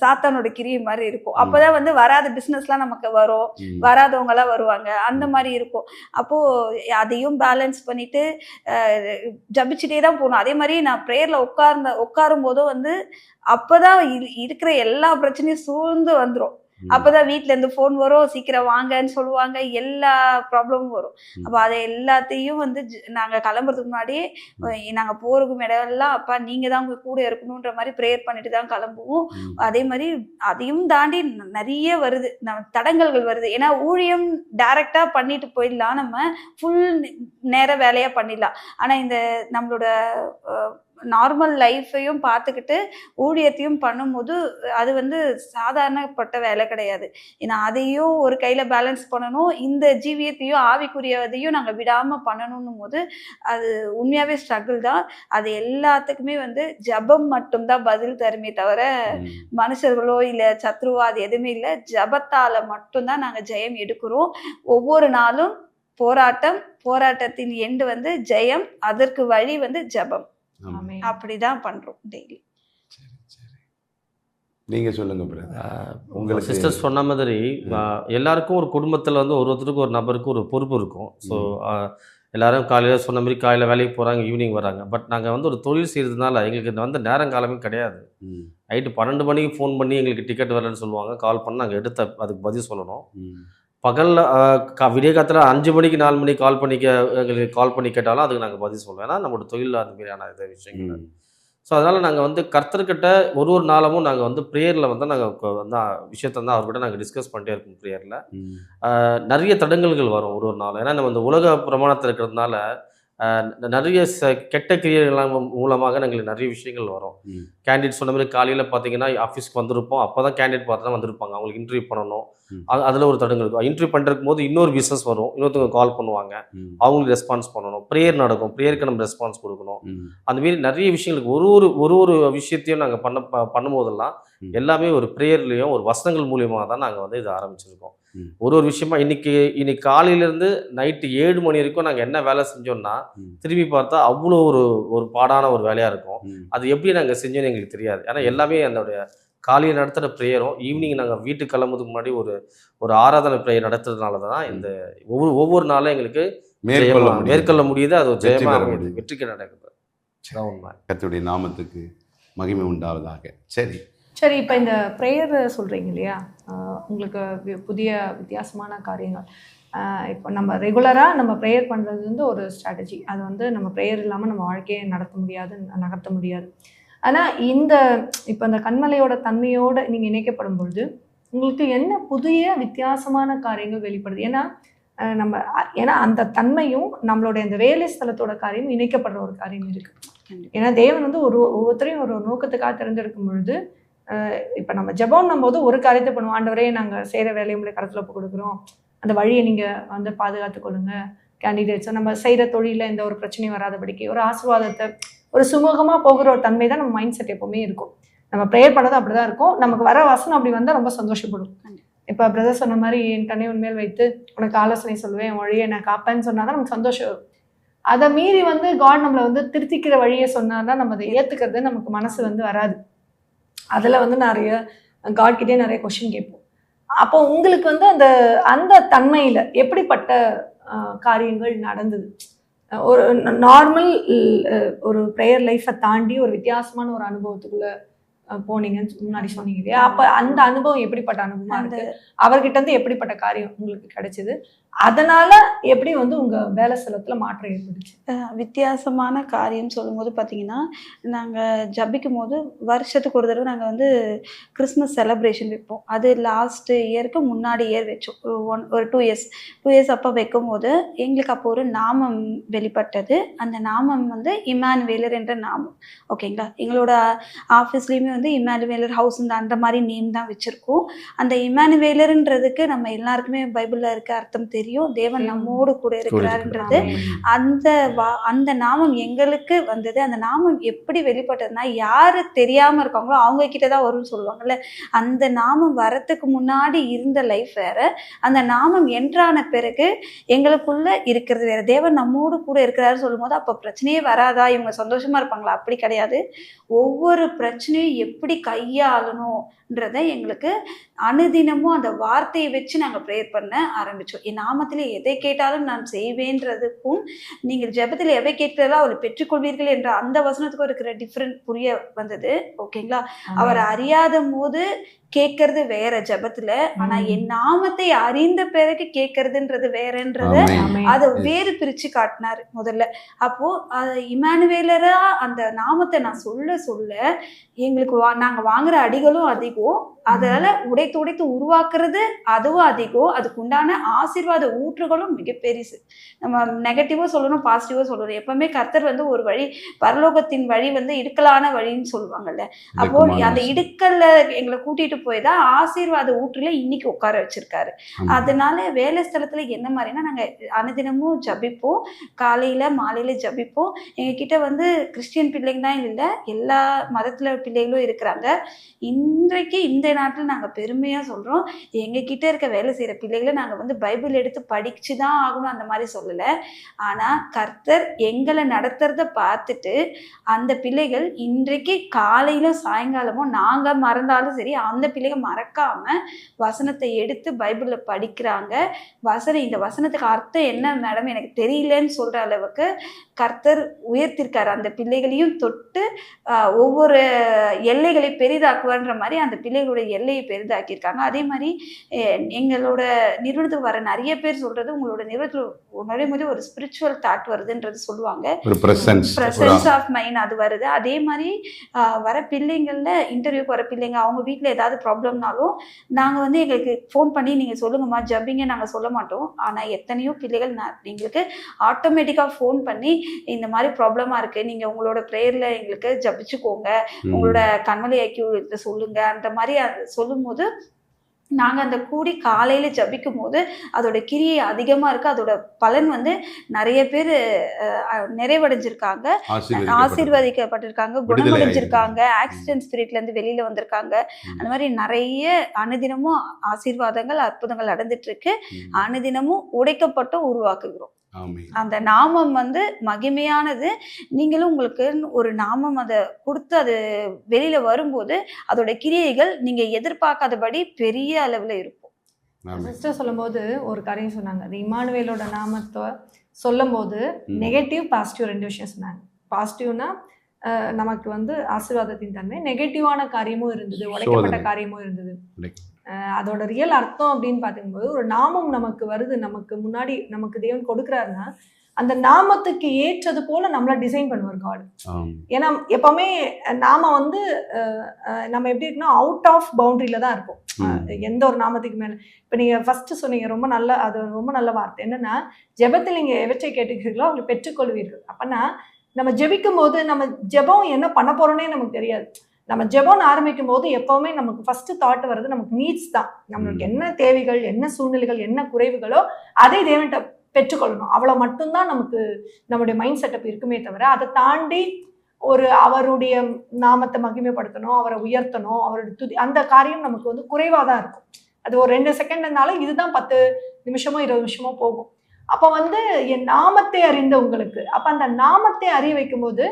சாத்தானோட கிரியை மாதிரி இருக்கும். அப்போ தான் வந்து வராத பிஸ்னஸ்லாம் நமக்கு வரும், வராதவங்களாம் வருவாங்க, அந்த மாதிரி இருக்கும். அப்போது அதையும் பேலன்ஸ் பண்ணிவிட்டு ஜபிச்சுட்டே தான் போகணும். அதே மாதிரி நான் ப்ரேயரில் உட்காரும் போதும் வந்து அப்போ தான் இருக்கிற எல்லா பிரச்சனையும் சூழ்ந்து வந்துடும். அப்பதான் வீட்ல இருந்து ஃபோன் வரும், சீக்கிரம் வாங்கன்னு சொல்லுவாங்க, எல்லா ப்ராப்ளமும் வரும். அப்போ அதை எல்லாத்தையும் வந்து நாங்க கிளம்புறதுக்கு முன்னாடியே நாங்க போறதுக்கு இடம்லாம் அப்பா நீங்க தான் உங்க கூட இருக்கணும்ன்ற மாதிரி ப்ரேயர் பண்ணிட்டு தான் கிளம்புவோம். அதே மாதிரி அதையும் தாண்டி நிறைய வருது, தடங்கல்கள் வருது. ஏன்னா ஊழியம் டைரக்டா பண்ணிட்டு போயிடலாம், நம்ம ஃபுல் நேர வேலையா பண்ணிடலாம். ஆனா இந்த நம்மளோட நார்மல் லைஃப்பையும் பார்த்துக்கிட்டு ஊழியத்தையும் பண்ணும்போது அது வந்து சாதாரணப்பட்ட வேலை கிடையாது. ஏன்னா அதையும் ஒரு கையில் பேலன்ஸ் பண்ணணும், இந்த ஜீவியத்தையும் ஆவிக்குரியதையும் நாங்கள் விடாமல் பண்ணணும் போது அது உண்மையாகவே ஸ்ட்ரகிள் தான். அது எல்லாத்துக்குமே வந்து ஜபம் மட்டும்தான் பதில் தருமே தவிர மனுஷர்களோ இல்லை சத்ருவோ அது எதுவுமே இல்லை. ஜபத்தால் மட்டும்தான் நாங்கள் ஜெயம் எடுக்கிறோம். ஒவ்வொரு நாளும் போராட்டத்தின் எண்டு வந்து ஜெயம், அதற்கு வழி வந்து ஜபம். அப்படிதான் பண்றோம் டெய்லி. நீங்க சொல்லுங்க உங்களுக்கு சிஸ்டர் சொன்ன மாதிரி எல்லாருக்கும் ஒரு குடும்பத்தில் வந்து ஒருத்தருக்கு ஒரு நபருக்கு ஒரு பொறுப்பு இருக்கும். ஸோ எல்லாரும் காலையில் சொன்ன மாதிரி காலையில் வேலைக்கு போகிறாங்க, ஈவினிங் வராங்க. பட் நாங்கள் வந்து ஒரு தொழில் செய்கிறதுனால எங்களுக்கு வந்து நேரங்காலமே கிடையாது. நைட்டு 12 மணிக்கு ஃபோன் பண்ணி எங்களுக்கு டிக்கெட் வரலன்னு சொல்லுவாங்க, கால் பண்ணி நாங்கள் அதுக்கு பதில் சொல்லணும். பகலில் விடிய காலத்தில் 5 மணிக்கு 4 மணிக்கு எங்களுக்கு கால் பண்ணி கேட்டாலும் அதுக்கு நாங்கள் பதில் சொல்லுவோம். ஏன்னா நம்மளோட தொழில் அந்த மாதிரியான இதை விஷயங்கள். ஸோ அதனால் நாங்கள் வந்து கர்த்தர்கிட்ட ஒரு நாளமும் நாங்கள் வந்து ப்ரேயரில் வந்து நாங்கள் வந்து விஷயத்தை வந்து அவர்கிட்ட நாங்கள் டிஸ்கஸ் பண்ணிட்டே இருக்கோம். ப்ரேயரில் நிறைய தடங்கல்கள் வரும் ஒரு நாள். ஏன்னா நம்ம இந்த உலக பிரமாணத்தில் இருக்கிறதுனால நிறைய கெட்ட கிரியைகள் மூலமாக எங்களுக்கு நிறைய விஷயங்கள் வரும். கேண்டிடேட் சொன்ன மாதிரி காலையில் பார்த்தீங்கன்னா ஆஃபீஸ்க்கு வந்திருப்போம், அப்போ தான் கேண்டிடேட் பார்த்து தான் வந்திருப்பாங்க, அவங்களுக்கு இன்டர்வியூ பண்ணணும். அதில் ஒரு தடங்கள் இருக்கும். இன்டர்வியூ பண்ணுறதுக்கு போது இன்னொரு பிஸ்னஸ் வரும், இன்னொருத்தவங்க கால் பண்ணுவாங்க, அவங்களுக்கு ரெஸ்பான்ஸ் பண்ணணும். ப்ரேயர் நடக்கும், ப்ரேயருக்கு நம்ம ரெஸ்பான்ஸ் கொடுக்கணும். அந்தமாரி நிறைய விஷயங்களுக்கு ஒரு விஷயத்தையும் நாங்கள் பண்ணும்போதெல்லாம் எல்லாமே ஒரு ப்ரேயர்லேயும் ஒரு வசனங்கள் மூலியமாக தான் நாங்கள் வந்து இதை ஆரம்பிச்சிருக்கோம். ஒரு விஷயமா இன்னைக்கு காலையிலேருந்து நைட்டு 7 மணி வரைக்கும் நாங்கள் என்ன வேலை செஞ்சோம்னா திரும்பி பார்த்தா அவ்வளோ ஒரு பாடான ஒரு வேலையாக இருக்கும். அது எப்படி நாங்கள் செஞ்சோன்னு எங்களுக்கு தெரியாது. ஏன்னா எல்லாமே அதோடைய காலையில் நடத்துகிற ப்ரேயரும் ஈவினிங் நாங்கள் வீட்டுக்கு கிளம்புறதுக்கு முன்னாடி ஒரு ஆராதனை ப்ரேயர் நடத்துறதுனால தான் இந்த ஒவ்வொரு நாளும் எங்களுக்கு மேற்கொள்ள முடியுது. அது ஒரு ஜெயமாக வெற்றிக்கு நடக்குது. கர்த்தருடைய நாமத்துக்கு மகிமை உண்டாவதாக. சரி, இப்போ இந்த ப்ரேயர் சொல்கிறீங்க இல்லையா, உங்களுக்கு புதிய வித்தியாசமான காரியங்கள். இப்போ நம்ம ரெகுலராக நம்ம ப்ரேயர் பண்ணுறது வந்து ஒரு ஸ்ட்ராட்டஜி. அது வந்து நம்ம ப்ரேயர் இல்லாமல் நம்ம வாழ்க்கையை நகர்த்த முடியாது. ஆனால் இப்போ இந்த கண்மலையோட தன்மையோடு நீங்கள் இணைக்கப்படும் பொழுது உங்களுக்கு என்ன புதிய வித்தியாசமான காரியங்கள் வெளிப்படுது? ஏன்னா அந்த தன்மையும் நம்மளுடைய இந்த வேலை ஸ்தலத்தோட காரியமும் இணைக்கப்படுற ஒரு காரியம் இருக்குது. ஏன்னா தேவன் வந்து ஒவ்வொருத்தரையும் ஒரு நோக்கத்துக்காக தேர்ந்தெடுக்கும் பொழுது இப்போ நம்ம ஜெபம் போது ஒரு காரியத்தை பண்ணுவோம், ஆண்டவரே நாங்கள் செய்கிற வேலையை உங்களை கருத்தில் ஒப்பு கொடுக்குறோம், அந்த வழியை நீங்கள் வந்து பாதுகாத்து கொள்ளுங்க, கேண்டிடேட்ஸை நம்ம செய்கிற தொழிலில் எந்த ஒரு பிரச்சனையும் வராதபடிக்கு ஒரு ஆசீர்வாதத்தை ஒரு சுமூகமாக போகிற ஒரு தன்மை தான் நம்ம மைண்ட் செட் எப்போவுமே இருக்கும். நம்ம ப்ரேயர் பண்ணதும் அப்படி தான் இருக்கும். நமக்கு வர வசனம் அப்படி வந்தால் ரொம்ப சந்தோஷப்படும். இப்போ பிரதர் சொன்ன மாதிரி என் கண்ணை உண்மையில் வைத்து உனக்கு ஆலோசனை சொல்லுவேன், என் வழியை நான் காப்பேன்னு சொன்னால் தான் நமக்கு சந்தோஷம் வரும். அதை மீறி வந்து காட் நம்மளை வந்து திருத்திக்கிற வழியை சொன்னால்தான் நம்ம அதை ஏற்றுக்கிறது நமக்கு மனசு வந்து வராது. அதில் வந்து நிறைய காட்கிட்டே நிறைய கொஷின் கேட்போம். அப்போ உங்களுக்கு வந்து அந்த தன்மையில் எப்படிப்பட்ட காரியங்கள் நடந்தது? ஒரு நார்மல் ஒரு ப்ரேயர் லைஃப்பை தாண்டி ஒரு வித்தியாசமான ஒரு அனுபவத்துக்குள்ள போனீங்கன்னு முன்னாடி சொன்னீங்க இல்லையா, அப்போ அந்த அனுபவம் எப்படிப்பட்ட அனுபவமா இருக்கு? அவர்கிட்ட இருந்து எப்படிப்பட்ட காரியம் உங்களுக்கு கிடைச்சது? அதனால எப்படி வந்து உங்க வேலை ஸ்தலத்துல மாற்றம் ஏற்பட்டுச்சு? வித்தியாசமான காரியம் சொல்லும்போது பார்த்தீங்கன்னா, நாங்கள் ஜபிக்கும் போது வருஷத்துக்கு ஒரு தடவை நாங்கள் வந்து கிறிஸ்மஸ் செலிப்ரேஷன் வைப்போம். அது லாஸ்ட் இயருக்கு முன்னாடி இயர் வச்சோம், ஒரு 2 இயர்ஸ் அப்போ வைக்கும்போது எங்களுக்கு அப்போ ஒரு நாமம் வெளிப்பட்டது. அந்த நாமம் வந்து இமானுவேலர் என்ற நாமம். ஓகேங்களா, எங்களோட ஆஃபீஸ்லேயுமே வந்து இமானுவேலர் ஹவுஸ் அந்த மாதிரி நேம் தான் வச்சுருக்கோம். அந்த இமானுவேலர்ன்றதுக்கு நம்ம எல்லாருக்குமே பைபிளில் இருக்க அர்த்தம் தெரியும், தேவன் நம்மோடு கூட இருக்கிறாருன்றது. அந்த நாமம் எங்களுக்கு வந்தது. அந்த நாமம் எப்படி வெளிப்பட்டதுன்னா, யாரு தெரியாம இருக்காங்களோ அவங்க கிட்டதான் வரும்னு சொல்லுவாங்கல்ல, அந்த நாமம் வரத்துக்கு முன்னாடி இருந்த லைஃப் வேற, அந்த நாமம் என்றான பிறகு எங்களுக்குள்ள இருக்கிறது வேற. தேவன் நம்மோடு கூட இருக்கிறாரு சொல்லும் போது அப்ப பிரச்சனையே வராதா, இவங்க சந்தோஷமா இருப்பாங்களா? அப்படி கிடையாது. ஒவ்வொரு பிரச்சனையும் எப்படி கையாளணும்ன்றத எங்களுக்கு அனுதினமும் அந்த வார்த்தையை வச்சு நாங்கள் ப்ரேயர் பண்ண ஆரம்பித்தோம். ஏன்னா நாமத்திலே எதை கேட்டாலும் நான் செய்வேன்றதுக்கும் நீங்கள் ஜெபத்தில் எவை கேட்கிறதோ அவளை பெற்றுக்கொள்வீர்கள் என்ற அந்த வசனத்துக்கும் இருக்கிற டிஃப்ரெண்ட் புரிய வந்தது. ஓகேங்களா? அவர் அறியாத போது கேட்கறது வேற ஜெபத்துல, ஆனா என் நாமத்தை அறிந்த பிறகு கேட்கறதுன்றது வேறன்றத அதை வேறு பிரிச்சு காட்டினாரு முதல்ல. அப்போ இமானுவேலரா அந்த நாமத்தை நான் சொல்ல சொல்ல எங்களுக்கு நாங்க வாங்குற அடிகளும் அதிகம், அதனால உடைத்து உடைத்து உருவாக்குறது அதுவும் அதிகம், அதுக்கு உண்டான ஆசீர்வாத ஊற்றுகளும் மிக பெருசு. நம்ம நெகட்டிவா சொல்லணும், பாசிட்டிவா சொல்லணும். எப்பவுமே கர்த்தர் வந்து ஒரு வழி, பரலோகத்தின் வழி வந்து இடுக்கலான வழின்னு சொல்லுவாங்கல்ல. அப்போ அந்த இடுக்கல்ல எங்களை கூட்டிட்டு போய் தான் ஆசீர்வாத ஊற்றுல இன்னைக்கு உட்கார வச்சிருக்காரு. அதனால வேலை ஸ்தலத்துல என்ன மாதிரினா நாங்க அனுதினமும் ஜபிப்போம், காலையில மாலையில ஜபிப்போம். எங்க கிட்ட வந்து கிறிஸ்டியன் பிள்ளைங்க தான் இல்லை, எல்லா மதத்துல பிள்ளைகளும் இருக்கிறாங்க. இன்றைக்கு இந்த நாட்டில் நாங்கள் பெருமையாக சொல்கிறோம், எங்ககிட்ட இருக்க வேலை செய்கிற பிள்ளைகளை நாங்கள் வந்து பைபிள் எடுத்து படித்து தான் ஆகணும் அந்த மாதிரி சொல்லலை. ஆனால் கர்த்தர் எங்களை நடத்துறத பார்த்துட்டு அந்த பிள்ளைகள் இன்றைக்கு காலையிலும் சாயங்காலமும் நாங்கள் மறந்தாலும் சரி அந்த பிள்ளைகள் மறக்காமல் வசனத்தை எடுத்து பைபிளில் படிக்கிறாங்க. இந்த வசனத்துக்கு அர்த்தம் என்ன மேடம் எனக்கு தெரியலன்னு சொல்கிற அளவுக்கு கர்த்தர் உயர்த்திருக்காரு. அந்த பிள்ளைகளையும் தொட்டு ஒவ்வொரு எல்லைகளை பெரிதாக்குவார்ன்ற மாதிரி அந்த பிள்ளைகளோட எல்லையை பெரிதாக்கியிருக்காங்க. அதே மாதிரி எங்களோட நிறுவனத்துக்கு வர நிறைய பேர் சொல்றது, உங்களோட நிறுவனத்தில் நுழையும்போது ஒரு ஸ்பிரிச்சுவல் தாட் வருதுன்றது சொல்லுவாங்க, பிரசன்ஸ் ஆஃப் மைண்ட் அது வருது. அதே மாதிரி வர பிள்ளைங்கள்ல இன்டர்வியூக்கு வர பிள்ளைங்க அவங்க வீட்டில் ஏதாவது ப்ராப்ளம்னாலும் நாங்கள் வந்து எங்களுக்கு ஃபோன் பண்ணி நீங்கள் சொல்லுங்கம்மா ஜபிங்க நாங்கள் சொல்ல மாட்டோம். ஆனால் எத்தனையோ பிள்ளைகள் எங்களுக்கு ஆட்டோமேட்டிக்காக ஃபோன் பண்ணி இந்த மாதிரி ப்ராப்ளமாக இருக்குது, நீங்கள் உங்களோட ப்ரேயரில் எங்களுக்கு ஜபிச்சுக்கோங்க, உங்களோட கண்மலை ஐக்கிய சொல்லுங்க அந்த மாதிரி சொல்லும் போது நாங்கள் அந்த கூடி காலையில் ஜபிக்கும் போது அதோட கிரியை அதிகமாக இருக்குது. அதோட பலன் வந்து நிறைய பேர் நிறைவடைஞ்சிருக்காங்க, ஆசீர்வதிக்கப்பட்டிருக்காங்க, குணமடைஞ்சிருக்காங்க, ஆக்சிடென்ட் ஸ்பிரிட்லேருந்து வெளியில் வந்திருக்காங்க. அந்த மாதிரி நிறைய அனுதினமும் ஆசீர்வாதங்கள் அற்புதங்கள் நடந்துட்டு இருக்கு. அனுதினமும் உடைக்கப்பட்டும் உருவாக்குகிறோம். அந்த நாமம் வந்து மகிமையானது. நீங்களும் உங்களுக்கு ஒரு நாமம் அதை கொடுத்து அது வெளியில வரும்போது அதோட கிரியைகள் நீங்க எதிர்பார்க்காதபடி பெரிய அளவுல இருக்கும். சிஸ்டர் சொல்லும் போது ஒரு காரியம் சொன்னாங்க, அது இமானுவேலோட நாமத்தை சொல்லும் போது நெகட்டிவ் பாசிட்டிவ் ரெண்டு விஷயம் சொன்னாங்க. பாசிட்டிவ்னா நமக்கு வந்து ஆசீர்வாதத்தின் தன்மை, நெகட்டிவான காரியமும் இருந்தது, உடைக்கப்பட்ட காரியமும் இருந்தது. அதோட ரியல் அர்த்தம் அப்படின்னு பார்க்கும்போது ஒரு நாமம் நமக்கு வருது, நமக்கு முன்னாடி நமக்கு தேவன் கொடுக்குறாருன்னா அந்த நாமத்துக்கு ஏற்றது போல நம்மளை டிசைன் பண்ணுவார் காட். ஏன்னா எப்பவுமே நாம வந்து நம்ம எப்படி இருக்குன்னா அவுட் ஆஃப் பவுண்டரியில தான் இருக்கும் எந்த ஒரு நாமத்துக்கு மேல. இப்போ நீங்க ஃபர்ஸ்ட் சொன்னீங்க ரொம்ப நல்ல, அது ரொம்ப நல்ல வார்த்தை என்னன்னா, ஜெபத்தில் நீங்க எவற்றை கேட்டுக்கிறீர்களோ அவங்களை பெற்றுக்கொள்வீர்கள். அப்பன்னா நம்ம ஜெபிக்கும் போது நம்ம ஜெபம் என்ன பண்ண போறோன்னே நமக்கு தெரியாது. நம்ம ஜெபம் ஆரம்பிக்கும் போது எப்பவுமே நமக்கு ஃபர்ஸ்ட் தாட் வருது நமக்கு நீட்ஸ் தான். நம்மளுக்கு என்ன தேவைகள், என்ன சூழ்நிலைகள், என்ன குறைவுகளோ அதை தேவன்கிட்ட பெற்றுக்கொள்ளணும். அவ்வளோ மட்டும்தான் நமக்கு நம்முடைய மைண்ட் செட்டப் இருக்குமே தவிர அதை தாண்டி ஒரு அவருடைய நாமத்தை மகிமைப்படுத்தணும், அவரை உயர்த்தணும், அவருடைய அந்த காரியம் நமக்கு வந்து குறைவாக தான் இருக்கும். அது ஒரு 2 செகண்ட் இருந்தாலும் இதுதான் 10 நிமிஷமோ 20 நிமிஷமோ போகும். அப்போ வந்து என் நாமத்தை அறிந்த உங்களுக்கு, அப்போ அந்த நாமத்தை அறிய வைக்கும் போது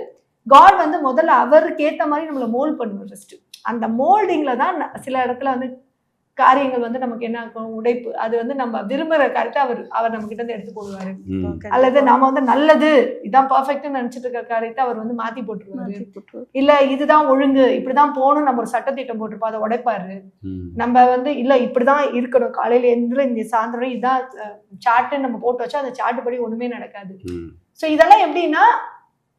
காட் வந்து முதல்ல அவருக்கு ஏற்ற மாதிரி நம்மளை மோல்ட் பண்ணுவார். ஃபர்ஸ்ட் அந்த மோல்டிங்ல தான் சில இடத்துல வந்து காரியங்கள் வந்து நமக்கு என்ன ஆகும், உடைப்பு, அது வந்து நம்ம விரும்புகிற காரியத்தை அவர் நம்ம கிட்ட இருந்து எடுத்து போடுவாரு. அல்லது நாம வந்து நல்லது இதான் பர்ஃபெக்ட்னு நினைச்சிட்டு இருக்கிற காரியத்தை அவர் வந்து மாத்தி போட்டுருவாரு. இல்ல இதுதான் ஒழுங்கு, இப்படிதான் போகணும் நம்ம ஒரு சட்டத்திட்டம் போட்டிருப்போம், அதை உடைப்பாரு. நம்ம வந்து இல்ல இப்படிதான் இருக்கணும், காலையில எந்திர இந்த சாயந்தரம் இதான் சார்ட்டுன்னு நம்ம போட்டு வச்சா அந்த சார்ட்டு படி ஒண்ணுமே நடக்காது. ஸோ இதெல்லாம் எப்படின்னா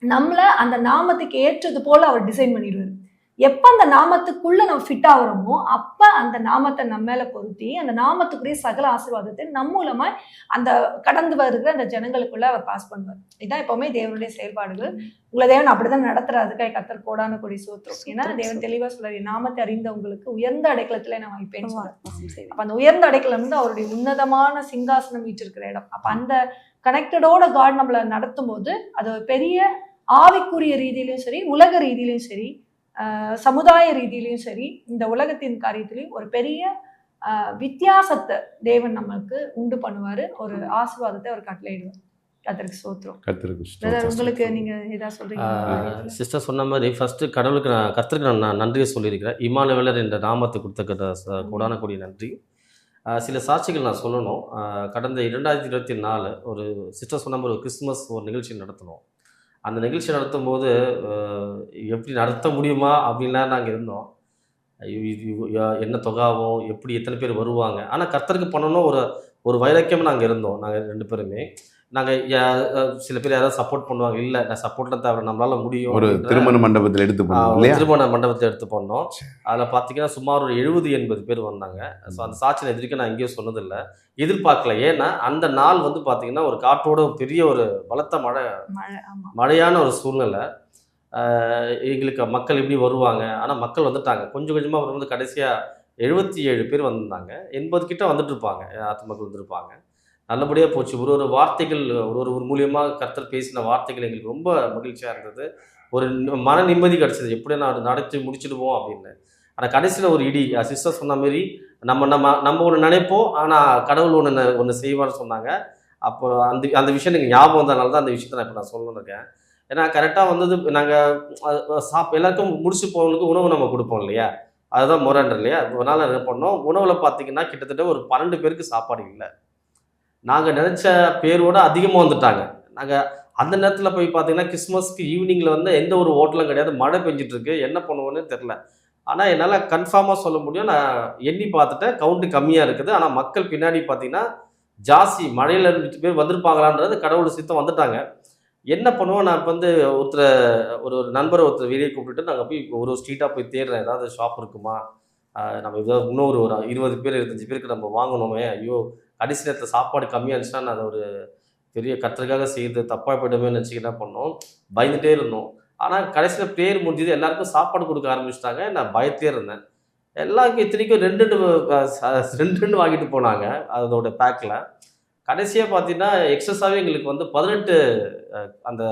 நம்மள அந்த நாமத்துக்கு ஏற்றது போல அவர் டிசைன் பண்ணிடுவாரு. எப்ப அந்த நாமத்துக்குள்ள நம்ம ஃபிட் ஆகுறோமோ அப்ப அந்த நாமத்தை நம்ம மேல பொருத்தி அந்த நாமத்துக்குரிய சகல ஆசீர்வாதத்தை நம்ம மூலமா அந்த கடந்து வருகிற அந்த ஜனங்களுக்குள்ள அவர் பாஸ் பண்ணுவார். இதுதான் எப்பவுமே தேவனுடைய செயல்பாடுகள். உங்களை தேவன் அப்படிதான் நடத்துறதுக்காக கர்த்தர் கோடான கொடி சோத்திரம். ஏன்னா தேவன் தெளிவா சொல்றாரு, நாமத்தை அறிந்தவங்களுக்கு உயர்ந்த அடைக்கலத்துல நான் வைப்பேன்னு சொல்றாரு. அப்ப அந்த உயர்ந்த அடைக்கலம் வந்து அவருடைய உன்னதமான சிங்காசனம் வீற்றிருக்கிற இடம். அப்ப அந்த கனெக்டடோட காட் நம்மளை நடத்தும் போது அது பெரிய ஆவிக்குரிய ரீதியிலையும் சரி, உலக ரீதியிலையும் சரி, சமுதாய ரீதியிலையும் சரி, இந்த உலகத்தின் காரியத்திலையும் ஒரு பெரிய வித்தியாசத்தை தேவன் நமக்கு உண்டு பண்ணுவாரு. ஒரு ஆசீர்வாதத்தை அவர் கட்டளையிடுவார். கர்த்தருக்கு ஸ்தோத்திரம். உங்களுக்கு நீங்க ஏதாவது சொல்றீங்க? சிஸ்டர் சொன்ன மாதிரி ஃபர்ஸ்ட் கர்த்தருக்கு நான் நன்றியை சொல்லியிருக்கிறேன். இமானுவேலர் என்ற நாமத்தை கொடுத்த கோடான கூடிய நன்றி. சில சாட்சிகள் நான் சொல்லணும். கடந்த 2024 ஒரு சிஸ்டர் சொன்ன மாதிரி ஒரு கிறிஸ்துமஸ் ஒரு நிகழ்ச்சி நடத்தினோம். அந்த நிகழ்ச்சி நடத்தும்போது எப்படி நடத்த முடியுமா அப்படின்லாம் நாங்கள் இருந்தோம். ஐயோ! இது என்ன தொகை ஆகும்? எப்படி எத்தனை பேர் வருவாங்க? ஆனா கர்த்தருக்கு பண்ணணும் ஒரு ஒரு வைராக்கியமா நாங்க இருந்தோம். நாங்க 2 பேருமே. நாங்க சில பேர் யாராவது சப்போர்ட் பண்ணுவாங்க. இல்ல நான் சப்போர்ட்லாம் தேவையில்ல. நம்மளால முடியும் ஒரு அப்படின்ற திருமண மண்டபத்தில் எடுத்து பண்ணோம் ஒரு இல்லையா? திருமண மண்டபத்தை எடுத்து பண்ணோம். சரி. அதில் பார்த்தீங்கன்னா சுமார் ஒரு 70-80 பேர் வந்தாங்க. ஸோ அந்த சாட்சி இது வரைக்கும் நான் எங்கேயும் சொன்னதில்ல. எதிர்பார்க்கல. ஏன்னா அந்த நாள் வந்து பார்த்தீங்கன்னா ஒரு காற்றோட பெரிய ஒரு பலத்த மழை. ஆமா. மழையான ஒரு சூழ்நிலை. எங்களுக்கு மக்கள் எப்படி வருவாங்க? ஆனா மக்கள் வந்துட்டாங்க. கொஞ்சம் கொஞ்சமா வரும்போது கடைசியா 77 பேர் வந்திருந்தாங்க. 80 கிட்ட வந்துட்டுருப்பாங்க. ஆத்துமக்கள் வந்திருப்பாங்க. நல்லபடியா போச்சு. ஒரு ஒரு வார்த்தைகள் ஒரு மூலியமா கர்த்தர் பேசின வார்த்தைகள் எங்களுக்கு ரொம்ப மகிழ்ச்சியா இருந்தது. ஒரு மன நிம்மதி கிடைச்சது. எப்படி நான் நடத்தி முடிச்சிடுவோம் அப்படின்னு. ஆனா கடைசியில ஒரு இடி. சிஸ்டர் சொன்ன மாரி நம்ம நம்ம நம்ம ஒண்ணு நினைப்போம். ஆனா கடவுள் ஒண்ணு செய்வார்ன்னு சொன்னாங்க. அப்போ அந்த அந்த விஷயம் எனக்கு ஞாபகம் வந்ததுனால தான் அந்த விஷயத்த நான் இப்ப நான் சொல்லணும்னு இருக்கேன். ஏன்னா கரெக்டா வந்தது நாங்க எல்லாருக்கும் முடிச்சு போவங்களுக்கு உணவு நம்ம குடுப்போம் இல்லையா? அதுதான் முறைன்ற இல்லையா? அதனால என்ன பண்ணோம், உணவுல பார்த்தீங்கன்னா கிட்டத்தட்ட ஒரு 12 பேருக்கு சாப்பாடு இல்ல. நாங்க நெனச்ச பேரோட அதிகமா வந்துட்டாங்க. நாங்க அந்த நேரத்துல போய் பார்த்தீங்கன்னா, கிறிஸ்மஸ்க்கு ஈவினிங்ல வந்து எந்த ஒரு ஹோட்டலும் கிடையாது. மழை பெஞ்சுட்டு இருக்கு. என்ன பண்ணுவோன்னே தெரியல. ஆனா என்னால கன்ஃபார்மா சொல்ல முடியும். நான் எண்ணி பார்த்துட்டேன். கவுண்ட் கம்மியா இருக்குது. ஆனா மக்கள் பின்னாடி பார்த்தீங்கன்னா, ஜாஸ்தி மழையில 2 பேர் வந்திருப்பாங்களான்றது கடவுள் சித்தம் வந்துட்டாங்க. என்ன பண்ணுவோம், நான் இப்ப வந்து ஒரு நண்பர வெளிய கூப்பிட்டுட்டு நாங்க போய் ஒரு ஸ்ட்ரீட்டா போய் தேடுறேன். ஏதாவது ஷாப் இருக்குமா? நம்ம ஏதாவது இன்னொரு ஒரு 20 பேர், 25 பேருக்கு நம்ம வாங்கணுமே! ஐயோ! கடைசி நேரத்தில சாப்பாடு கம்மியா இருந்துச்சுன்னா, நான் அத ஒரு பெரிய கர்த்தருக்காக செய்றது தப்பா போயிடுமேன்னு நினச்சு என்ன பண்ணோம், பயந்துட்டே இருந்தோம். ஆனா கடைசியில பிரேயர் முடிஞ்சது. எல்லாருக்கும் சாப்பாடு குடுக்க ஆரம்பிச்சுட்டாங்க. நான் பயத்திலே இருந்தேன். எல்லாருக்கும் இத்தனைக்கும் 2, 2 வாங்கிட்டு போனாங்க. அதோட பேக்ல. கடைசியா பார்த்தீங்கன்னா, எக்ஸஸாவே எங்களுக்கு வந்து 18 அந்த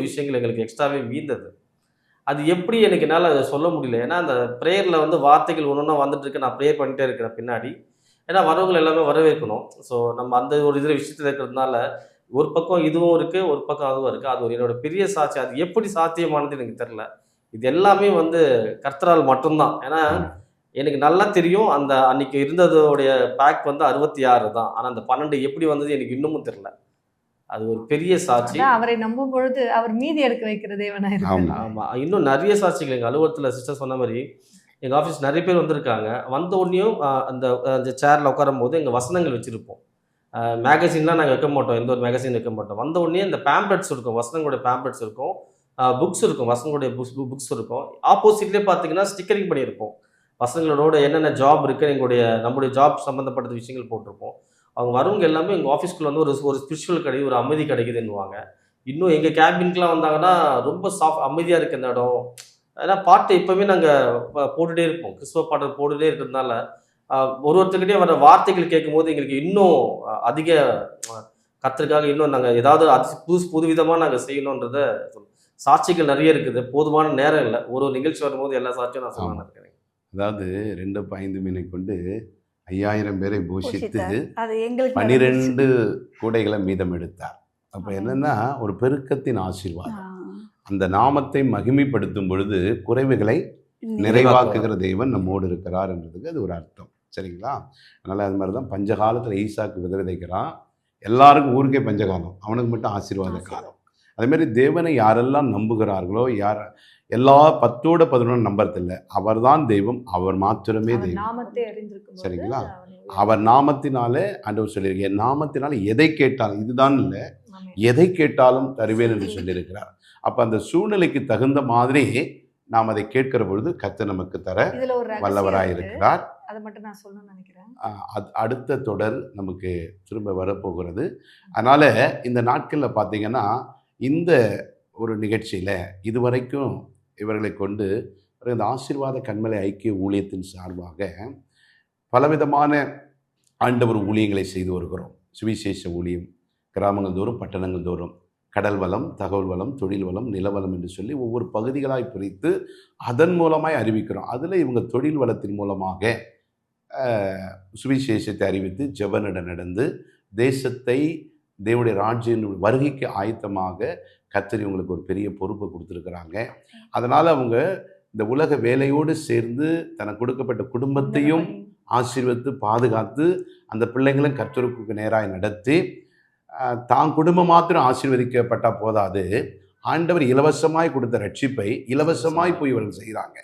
விஷயங்கள் எங்களுக்கு எக்ஸ்ட்ராவே மீந்தது. அது எப்படி எனக்கு என்னால அத சொல்ல முடியல. ஏன்னா, அந்த பிரேயர்ல வந்து வார்த்தைகள் ஒண்ணொண்ணா வந்துட்டு இருக்கு. நான் ப்ரே பண்ணிட்டே இருக்கிறேன் பின்னாடி. ஏன்னா வரவங்கள எல்லாமே வரவேற்கணும். ஸோ நம்ம அந்த ஒரு விஷயத்துல இருக்கிறதுனால, ஒரு பக்கம் இதுவும் இருக்கு, ஒரு பக்கம் அதுவும் இருக்கு. அது ஒரு என்னோட பெரிய சாட்சி. அது எப்படி சாத்தியமானது எனக்கு தெரியல. இது எல்லாமே வந்து கர்த்தரால் மட்டும் தான். ஏன்னா, எனக்கு நல்லா தெரியும். அந்த அன்னைக்கு இருந்ததோடைய பேக் வந்து 66 தான். ஆனா அந்த 12 எப்படி வந்தது எனக்கு இன்னமும் தெரியல. அது ஒரு பெரிய சாட்சி. அதான் அவரை நம்பும் பொழுது அவர் மீதி எடுக்க வைக்கிற தேவனா இருக்காரு. ஆமா. இன்னும் நெறைய சாட்சிகள் எங்க அலுவலகத்துல சிஸ்டர் சொன்ன மாரி, எங்க ஆஃபீஸ் நெறைய பேர் வந்திருக்காங்க. வந்த உடனேயும் அந்த சேர்ல உட்காரும்போது எங்க வசனங்கள் வச்சிருப்போம். மேகசின்லாம் நாங்க வைக்க மாட்டோம். எந்த ஒரு மேகசின் வைக்க மாட்டோம். வந்த உடனே இந்த பேம்ப்ளெட்ஸ் இருக்கும். வசனங்களுடைய பேம்ப்ளெட்ஸ் இருக்கும். புக்ஸ் இருக்கும். வசனங்களுடைய புக்ஸ் இருக்கும். ஆப்போசிட்லயே பார்த்தீங்கன்னா, ஸ்டிக்கரிங் பண்ணியிருப்போம். வசனங்களோட என்னென்ன ஜாப் இருக்கு, நம்முடைய ஜாப் சம்மந்தப்பட்ட விஷயங்கள் போட்டிருப்போம். அவங்க வரவங்க எல்லாமே எங்க ஆஃபீஸ்க்குள்ள வந்து ஒரு ஸ்பிரிச்சுவல் கிடைக்குது, ஒரு அமைதி கிடைக்குதுன்னுவாங்க. இன்னும் எங்க கேபின்க்குலாம் வந்தாங்கன்னா, ரொம்ப அமைதியா இருக்கு இந்த இடம். ஏன்னா பாட்டு எப்பவுமே நாங்க போட்டுட்டே இருப்போம். கிறிஸ்துவ பாடல் போட்டுட்டே இருக்கிறதுனால, ஒருத்தர்கிட்டயும் வர வார்த்தைகள் கேட்கும்போது எங்களுக்கு இன்னும் அதிக கர்த்தருக்காக இன்னும் நாங்க ஏதாவது புதுவிதமா நாங்க செய்யணுன்றத சாட்சிகள் நெறைய இருக்குது. போதுமான நேரம் இல்ல. ஒரு நிகழ்ச்சி வரும்போது எல்லா சாட்சியும் நான் சொல்லலாம்னு இருக்கிறேன். அதாவது 2 5 மீனை கொண்டு 5000 பேரை போஷித்து அது எங்களுக்கு 12 கூடைகளை மீதம் எடுத்தார். அப்ப என்னன்னா ஒரு பெருக்கத்தின் ஆசீர்வாதம். அந்த நாமத்தை மகிமைப்படுத்தும் பொழுது குறைவுகளை நிறைவாக்குகிற தெய்வன் நம்மோடு இருக்கிறார் என்றதுக்கு அது ஒரு அர்த்தம். சரிங்களா? அதனால அது மாதிரி தான் பஞ்சகாலத்தில் ஈசாக்கு விதைக்கிறான். எல்லாருக்கும் ஊருக்கே பஞ்சகாலம், அவனுக்கு மட்டும் ஆசீர்வாத காலம். அதேமாதிரி தேவனை யாரெல்லாம் நம்புகிறார்களோ, எல்லா 10 11 நம்புறதில்லை. அவர் தான் தெய்வம், அவர் மாத்திரமே தெய்வம். சரிங்களா? அவர் நாமத்தினாலே ஆண்டவர் சொல்லியிருக்க, என் நாமத்தினால எதை கேட்டாலும், இதுதான் இல்லை, எதை கேட்டாலும் தருவேன் என்று சொல்லியிருக்கிறார். அப்ப அந்த சூழ்நிலைக்கு தகுந்த மாதிரி நாம் அதை கேட்கிற பொழுது கர்த்தர் நமக்கு தர வல்லவராய் இருக்கிறார். அதை மட்டும் நான் சொல்லணும்னு நினைக்கிறேன். அடுத்த தொடர் நமக்கு திரும்ப வரப்போகிறது. அதனால இந்த நாட்களில் பார்த்தீங்கன்னா, இந்த ஒரு நிகழ்ச்சியில் இதுவரைக்கும் இவர்களை கொண்டு இந்த ஆசீர்வாத கண்மலை ஐக்கிய ஊழியத்தின் சார்பாக பலவிதமான ஆண்டவர் ஊழியங்களை செய்து வருகிறோம். சுவிசேஷ ஊழியம் கிராமங்கள் தோறும், பட்டணங்கள் தோறும், கடல் வளம், தகவல் வளம், தொழில் வளம், நிலவளம் என்று சொல்லி ஒவ்வொரு பகுதிகளாய் பிரித்து அதன் மூலமாய் அறிவிக்கிறோம். அதில் இவங்க தொழில் வளத்தின் மூலமாக சுவிசேஷத்தை அறிவித்து ஜெபநட நடந்து தேசத்தை தேவனுடைய ராஜ்யம் வருகைக்கு ஆயத்தமாக கர்த்தர் இவங்களுக்கு ஒரு பெரிய பொறுப்பை கொடுத்துருக்குறாங்க. அதனால் அவங்க இந்த உலக வேலையோடு சேர்ந்து தனக்கு கொடுக்கப்பட்ட குடும்பத்தையும் ஆசீர்வதித்து பாதுகாத்து அந்த பிள்ளைங்களும் கர்த்தருக்கு நேராக நடத்தி தான் குடும்பம் மாத்திரம் ஆசீர்வதிக்கப்பட்டால் போதாது, ஆண்டவர் இலவசமாய் கொடுத்த ரட்சிப்பை இலவசமாய் போய் இவர்கள் செய்கிறாங்க.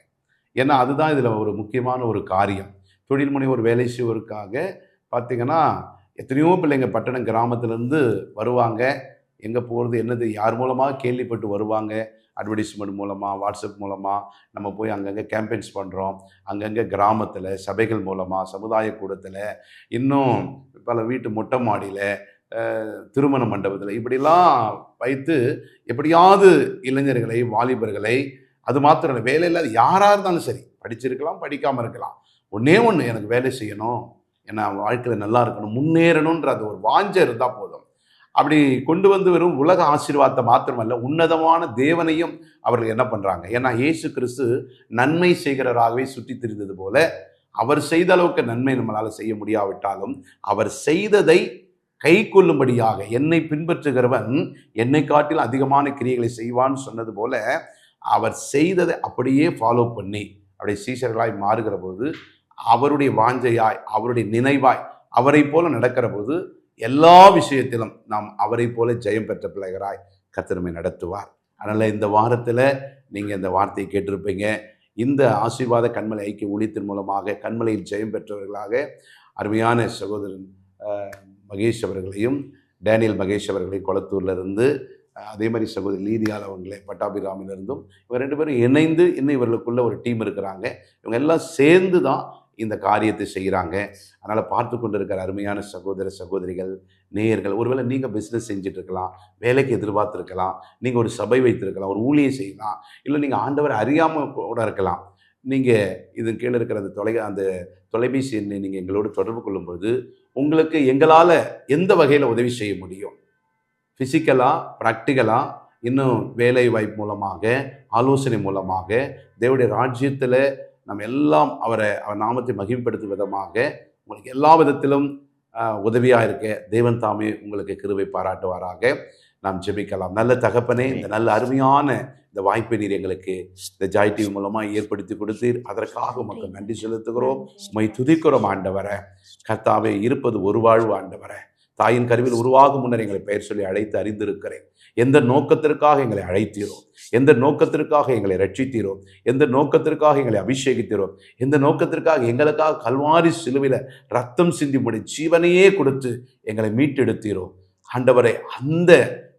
ஏன்னா அதுதான் இதில் ஒரு முக்கியமான ஒரு காரியம். தொழில் முனைவோர் வேலை செய்வோருக்காக பார்த்திங்கன்னா எத்தனையோ பிள்ளைங்க பட்டணம் கிராமத்துலேருந்து வருவாங்க. எங்கே போகிறது என்னது யார் மூலமாக கேள்விப்பட்டு வருவாங்க. அட்வர்டைஸ்மெண்ட் மூலமாக, வாட்ஸ்அப் மூலமாக நம்ம போய் அங்கங்கே கேம்பெயின்ஸ் பண்ணுறோம். அங்கங்கே கிராமத்தில் சபைகள் மூலமாக, சமுதாய கூடத்தில், இன்னும் பல வீட்டு மொட்டை மாடியில், திருமண மண்டபத்தில் இப்படிலாம் வைத்து எப்படியாவது இளைஞர்களை, வாலிபர்களை, அது மாத்திரம் இல்லை, வேலை இல்லாத யாராக இருந்தாலும் சரி, படிச்சிருக்கலாம் படிக்காமல் இருக்கலாம், ஒன்றே ஒன்று எனக்கு வேலை செய்யணும், ஏன்னா வாழ்க்கையில் நல்லா இருக்கணும், முன்னேறணுன்ற அது ஒரு வாஞ்சை இருந்தால் போதும். அப்படி கொண்டு வந்து வெறும் உலக ஆசீர்வாதத்தை மாத்திரமல்ல, உன்னதமான தேவனையும் அவர்கள் என்ன பண்ணுறாங்க. ஏன்னா இயேசு கிறிஸ்து நன்மை செய்கிறவராகவே சுற்றி திரிந்தது போல, அவர் செய்த அளவுக்கு நன்மை நம்மளால் செய்ய முடியாவிட்டாலும் அவர் செய்ததை கை கொள்ளும்படியாக, என்னை பின்பற்றுகிறவன் என்னை காட்டிலும் அதிகமான கிரியைகளை செய்வான்னு சொன்னது போல, அவர் செய்ததை அப்படியே ஃபாலோ பண்ணி அவருடைய சீஷர்களாய் மாறுகிற போது, அவருடைய வாஞ்சையாய், அவருடைய நினைவாய், அவரை போல நடக்கிற போது எல்லா விஷயத்திலும் நாம் அவரை போல ஜெயம் பெற்ற பிள்ளைகளாய் கர்த்தர் நடத்துவார். அதனால் இந்த வாரத்தில் நீங்கள் இந்த வார்த்தையை கேட்டிருப்பீங்க. இந்த ஆசீர்வாத கண்மலை ஐக்கிய ஊழியத்தின் மூலமாக கண்மலையில் ஜெயம் பெற்றவர்களாக அருமையான சகோதரன் மகேஷ் அவர்களையும், டேனியல் மகேஷ் அவர்களையும் கொளத்தூர்லேருந்து, அதே மாதிரி சகோதரி லீதியால் அவங்களே பட்டாபிராமிலிருந்தும், இவங்க 2 பேரும் இணைந்து இன்னும் இவர்களுக்குள்ள ஒரு டீம் இருக்கிறாங்க. இவங்க எல்லாம் சேர்ந்து தான் இந்த காரியத்தை செய்கிறாங்க. அதனால் பார்த்து கொண்டு இருக்கிற அருமையான சகோதர சகோதரிகள், நேயர்கள், ஒருவேளை நீங்கள் பிஸ்னஸ் செஞ்சுட்டு இருக்கலாம், வேலைக்கு எதிர்பார்த்துருக்கலாம், நீங்கள் ஒரு சபை வைத்திருக்கலாம், ஒரு ஊழியம் செய்யலாம், இல்லை நீங்கள் ஆண்டவரை அறியாமல் கூட இருக்கலாம். நீங்கள் இது கீழே இருக்கிற அந்த தொலைபேசி எண்ணை நீங்கள் எங்களோடு தொடர்பு கொள்ளும்பொழுது உங்களுக்கு எங்களால் எந்த வகையில் உதவி செய்ய முடியும், ஃபிசிக்கலாக, ப்ராக்டிக்கலாக, இன்னும் வேலை வாய்ப்பு மூலமாக, ஆலோசனை மூலமாக, தேவனுடைய ராஜ்யத்தில் நம்ம எல்லாம் அவர் நாமத்தை மகிமைப்படுத்தும் விதமாக உங்களுக்கு எல்லா விதத்திலும் உதவியாக இருக்க தேவன் தாமே உங்களுக்கு கிருபை பாராட்டுவாராக. நாம் ஜெபிக்கலாம். நல்ல தகப்பனே, இந்த நல்ல அருமையான இந்த வாய்ப்பை நீர் எங்களுக்கு இந்த ஜாய் டிவி மூலமாக ஏற்படுத்தி கொடுத்தீர். அதற்காக உமக்கு நன்றி செலுத்துகிறோம். உம்மை துதிக்கிறோம் ஆண்டவரே. கர்த்தாவே, இருப்பது ஒரு வாழ்வு ஆண்டவரே. தாயின் கருவில் உருவாகும் முன்னர் எங்களை பெயர் சொல்லி அழைத்து அறிந்திருக்கிறேன். எந்த நோக்கத்திற்காக எங்களை அழைத்தீரோ, எந்த நோக்கத்திற்காக எங்களை ரட்சித்தீரோ, எந்த நோக்கத்திற்காக எங்களை அபிஷேகித்தீரோ, எந்த நோக்கத்திற்காக எங்களுக்காக கல்வாரி சிலுவையில் ரத்தம் சிந்தி முடி ஜீவனையே கொடுத்து எங்களை மீட்டெடுத்தீரோ ஆண்டவரே, அந்த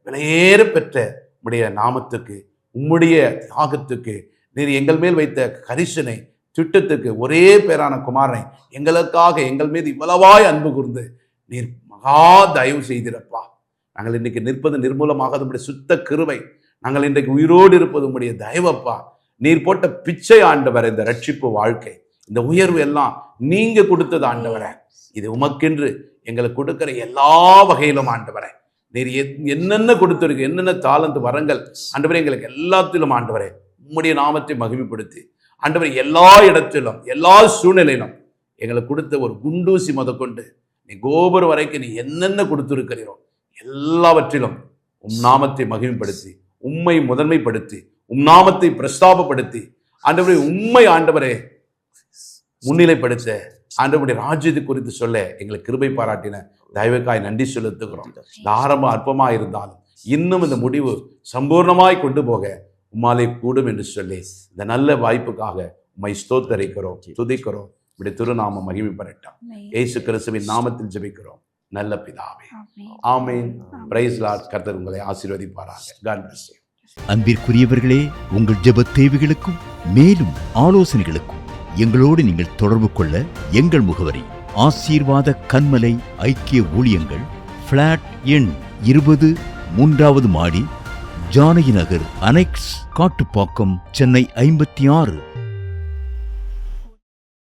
விலையேற பெற்ற உம்முடைய நாமத்துக்கு, உம்முடைய தியாகத்துக்கு, நீர் எங்கள் மேல் வைத்த கரிசனை திட்டத்துக்கு, ஒரே பேரான குமாரனை எங்களுக்காக எங்கள் மீது இவ்வளவாய் அன்பு கூர்ந்து நீர் மகா தயவு செய்திருப்பா. நாங்கள் இன்றைக்கு நிற்பது நிர்மூலமாக உம்முடைய சுத்த கிருபை. நாங்கள் இன்றைக்கு உயிரோடு இருப்பது உம்முடைய தயவப்பா. நீர் போட்ட பிச்சை ஆண்டவர், இந்த ரட்சிப்பு வாழ்க்கை, இந்த உயர்வு எல்லாம் நீங்க கொடுத்தது ஆண்டவரே. இது உமக்கென்று எங்களுக்கு கொடுக்கிற எல்லா வகையிலும் ஆண்டவரே, நீர் என்னென்ன கொடுத்திருக்கு, என்னென்ன தாளந்து வரங்கள் ஆண்டவரே, எங்களுக்கு எல்லாத்திலும் ஆண்டவரே உம்முடைய நாமத்தை மகிமைப்படுத்தி ஆண்டவரே, எல்லா இடத்திலும் எல்லா சூழ்நிலையிலும் எங்களுக்கு கொடுத்த ஒரு குண்டூசி முதற்கொண்டு நீ கோபுரம் வரைக்கும் நீ என்னென்ன கொடுத்திருக்கிறீரோ எல்லாவற்றிலும் உம் நாமத்தை மகிமைப்படுத்தி, உம்மை முதன்மைப்படுத்தி, உம் நாமத்தை பிரஸ்தாபப்படுத்தி ஆண்டவரே, உம்மை ஆண்டவரே முன்னிலைப்படுத்த, ஆண்டவருடைய ராஜ்யத்தை குறித்து சொல்ல எங்களுக்கு கிருபை பாராட்டின தயவுக்காய் நன்றி செலுத்துகிறோம். இந்த ஆரம்பம் அற்பமாக இருந்தாலும் இன்னும் இந்த முடிவு சம்பூர்ணமாய் கொண்டு போக உம்மாலே கூடும் என்று சொல்லி இந்த நல்ல வாய்ப்புக்காக உம்மை ஸ்தோத்தரிக்கிறோம், துதிக்கிறோம். இப்படி திருநாமம் மகிமை பெறட்டும். இயேசு கிறிஸ்துவின் நாமத்தில் ஜெபிக்கிறோம் நல்ல பிதாவே, ஆமென். Price Lord. கர்த்தர் உங்களை ஆசீர்வதிப்பாராக. God bless you. அன்பிற்குரியவர்களே, உங்கள் ஜெப தேவைகளுக்கும் மேலும் ஆலோசனைகளுக்கும் எங்களோடு நீங்கள் தொடர்பு கொள்ள எங்கள் முகவரி: ஆசீர்வாத கன்மலை ஐக்கிய ஊழியங்கள், பிளாட் எண் 20, 3வது மாடி, ஜானகி நகர், அனெக்ஸ், காட்டுப்பாக்கம், சென்னை 56.